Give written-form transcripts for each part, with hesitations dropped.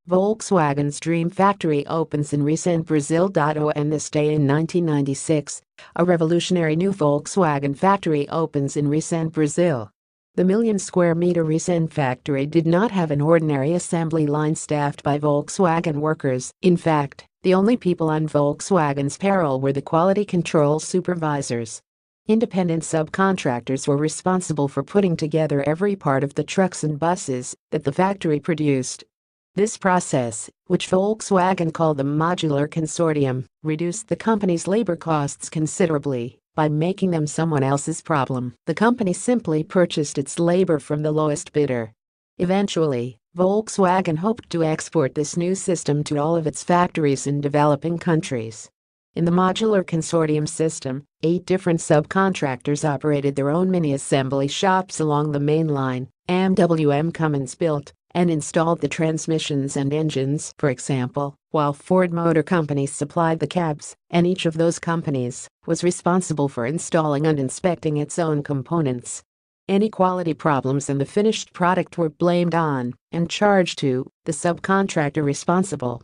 Volkswagen's dream factory opens in Resende, Brazil. On this day in 1996, a revolutionary new Volkswagen factory opens in Resende, Brazil. The million-square-meter Resende factory did not have an ordinary assembly line staffed by Volkswagen workers. In fact, the only people on Volkswagen's payroll were the quality control supervisors. Independent subcontractors were responsible for putting together every part of the trucks and buses that the factory produced. This process, which Volkswagen called the modular consortium, reduced the company's labor costs considerably by making them someone else's problem. The company simply purchased its labor from the lowest bidder. Eventually, Volkswagen hoped to export this new system to all of its factories in developing countries. In the modular consortium system, 8 different subcontractors operated their own mini-assembly shops along the main line. M Cummins built and installed the transmissions and engines, for example, while Ford Motor Company supplied the cabs, and each of those companies was responsible for installing and inspecting its own components. Any quality problems in the finished product were blamed on and charged to the subcontractor responsible.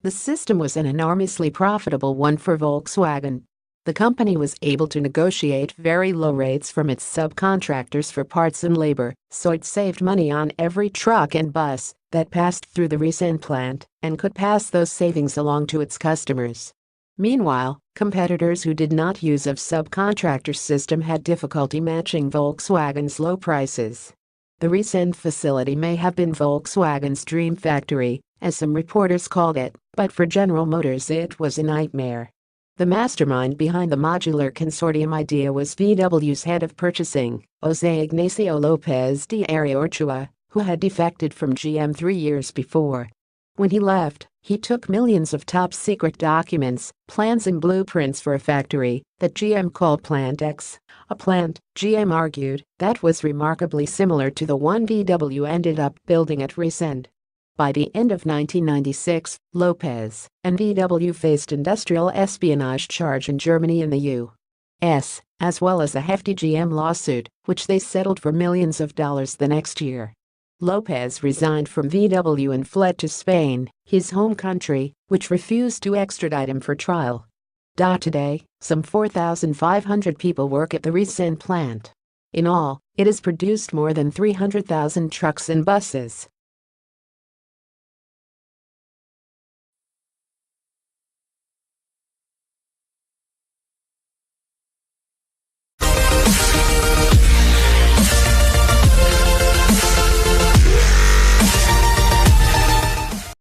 The system was an enormously profitable one for Volkswagen. The company was able to negotiate very low rates from its subcontractors for parts and labor, so it saved money on every truck and bus that passed through the Resende plant and could pass those savings along to its customers. Meanwhile, competitors who did not use a subcontractor system had difficulty matching Volkswagen's low prices. The Resende facility may have been Volkswagen's dream factory, as some reporters called it, but for General Motors it was a nightmare. The mastermind behind the modular consortium idea was VW's head of purchasing, José Ignacio López de Ariochua, who had defected from GM 3 years before. When he left, he took millions of top-secret documents, plans and blueprints for a factory that GM called Plant X, a plant, GM argued, that was remarkably similar to the one VW ended up building at Resende. By the end of 1996, Lopez and VW faced industrial espionage charge in Germany and the U.S., as well as a hefty GM lawsuit, which they settled for millions of dollars the next year. Lopez resigned from VW and fled to Spain, his home country, which refused to extradite him for trial. Today, some 4,500 people work at the Resende plant. In all, it has produced more than 300,000 trucks and buses.